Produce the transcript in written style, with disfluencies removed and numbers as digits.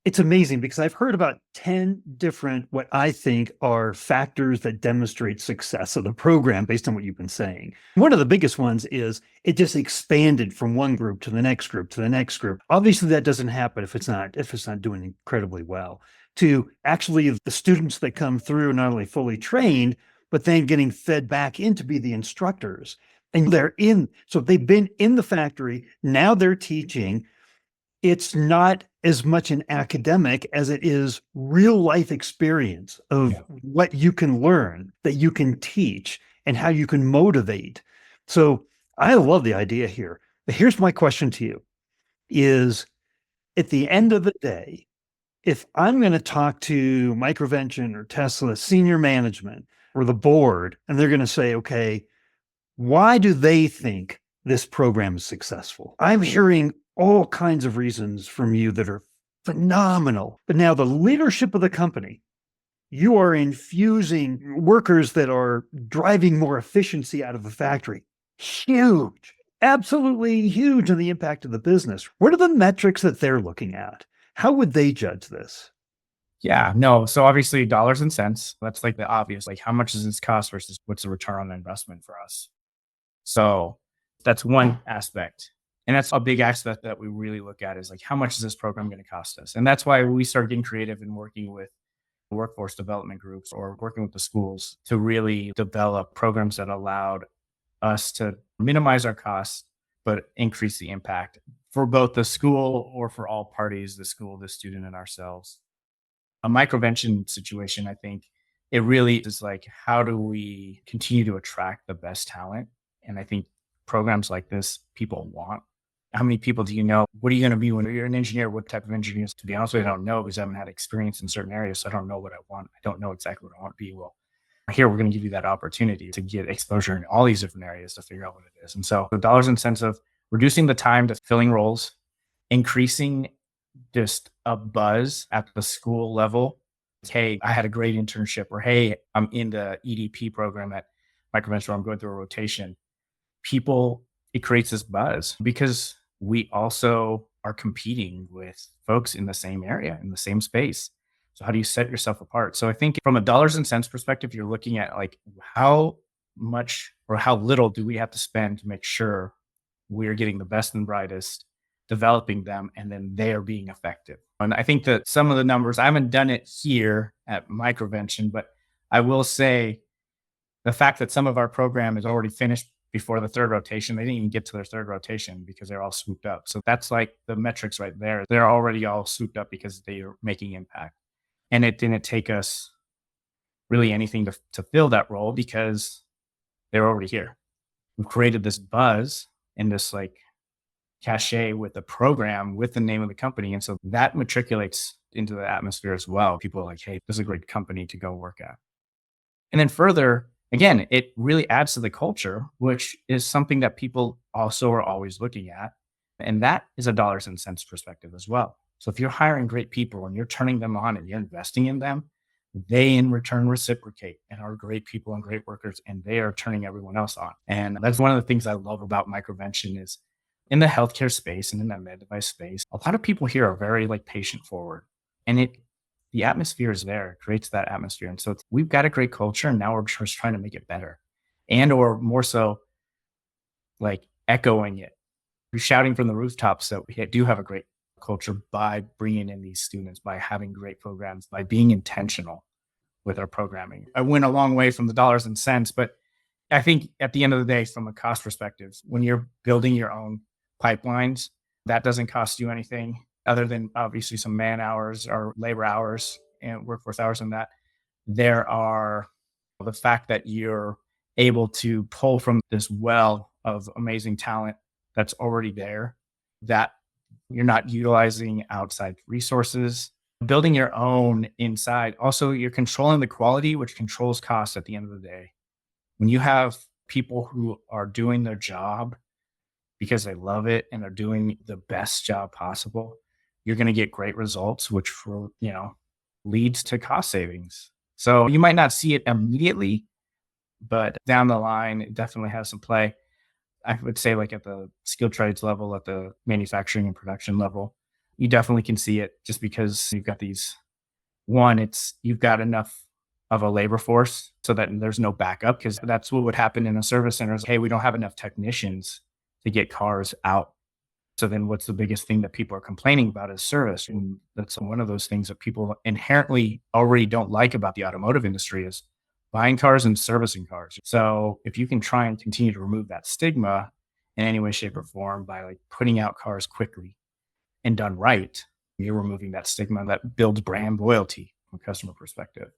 It's amazing because I've heard about 10 different, what I think are factors that demonstrate success of the program based on what you've been saying. One of the biggest ones is it just expanded from one group to the next group to the next group. Obviously, that doesn't happen if it's not doing incredibly well. To actually the students that come through not only fully trained, but then getting fed back in to be the instructors. And so they've been in the factory, now they're teaching. It's not as much an academic as it is real life experience of Yeah. what you can learn, that you can teach, and how you can motivate. So I love the idea here. But here's my question to you is at the end of the day, if I'm going to talk to Microvention or Tesla senior management or the board, and they're going to say, okay, why do they think this program is successful? I'm hearing all kinds of reasons from you that are phenomenal. But now the leadership of the company, you are infusing workers that are driving more efficiency out of the factory. Huge, absolutely huge on the impact of the business. What are the metrics that they're looking at? How would they judge this? Yeah, no. So obviously dollars and cents, that's like the obvious, like how much does this cost versus what's the return on investment for us? So that's one aspect. And that's a big aspect that we really look at is like, how much is this program going to cost us? And that's why we started getting creative and working with workforce development groups or working with the schools to really develop programs that allowed us to minimize our costs, but increase the impact for both the school or for all parties, the school, the student, and ourselves. A microvention situation, I think it really is like, how do we continue to attract the best talent? And I think programs like this, people want. How many people do you know? What are you going to be when you're an engineer? What type of engineers? To be honest with you, I don't know because I haven't had experience in certain areas. So I don't know what I want. I don't know exactly what I want to be. Well, here we're going to give you that opportunity to get exposure in all these different areas to figure out what it is. And so the dollars and cents of reducing the time to filling roles, increasing just a buzz at the school level. Hey, I had a great internship, or hey, I'm in the EDP program at Microventure. I'm going through a rotation. People, it creates this buzz because we also are competing with folks in the same area, in the same space. So how do you set yourself apart? So I think from a dollars and cents perspective, you're looking at like how much or how little do we have to spend to make sure we're getting the best and brightest, developing them, and then they are being effective. And I think that some of the numbers, I haven't done it here at Microvention, but I will say the fact that some of our program is already finished before the third rotation, they didn't even get to their third rotation because they're all swooped up. So that's like the metrics right there. They're already all swooped up because they are making impact. And it didn't take us really anything to fill that role because they're already here. We've created this buzz and this like cachet with the program with the name of the company. And so that matriculates into the atmosphere as well. People are like, hey, this is a great company to go work at. And then further, again, it really adds to the culture, which is something that people also are always looking at. And that is a dollars and cents perspective as well. So if you're hiring great people and you're turning them on and you're investing in them, they in return reciprocate and are great people and great workers, and they are turning everyone else on. And that's one of the things I love about Microvention is in the healthcare space and in that med device space, a lot of people here are very like patient forward, and the atmosphere is there, it creates that atmosphere. And so we've got a great culture, and now we're just trying to make it better, and or more so, like echoing it. We're shouting from the rooftops that we do have a great culture by bringing in these students, by having great programs, by being intentional with our programming. I went a long way from the dollars and cents, but I think at the end of the day, from a cost perspective, when you're building your own pipelines, that doesn't cost you anything other than obviously some man hours or labor hours and workforce hours and that. There are the fact that you're able to pull from this well of amazing talent that's already there, that you're not utilizing outside resources, building your own inside. Also, you're controlling the quality, which controls costs at the end of the day. When you have people who are doing their job because they love it and are doing the best job possible, you're going to get great results, which will, leads to cost savings. So you might not see it immediately, but down the line, it definitely has some play. I would say like at the skilled trades level, at the manufacturing and production level, You definitely can see it just because you've got these one, it's you've got enough of a labor force so that there's no backup because that's what would happen in a service center is, hey, we don't have enough technicians to get cars out. So then what's the biggest thing that people are complaining about is service. And that's one of those things that people inherently already don't like about the automotive industry is buying cars and servicing cars. So if you can try and continue to remove that stigma in any way, shape, or form by like putting out cars quickly and done right, you're removing that stigma that builds brand loyalty from a customer perspective.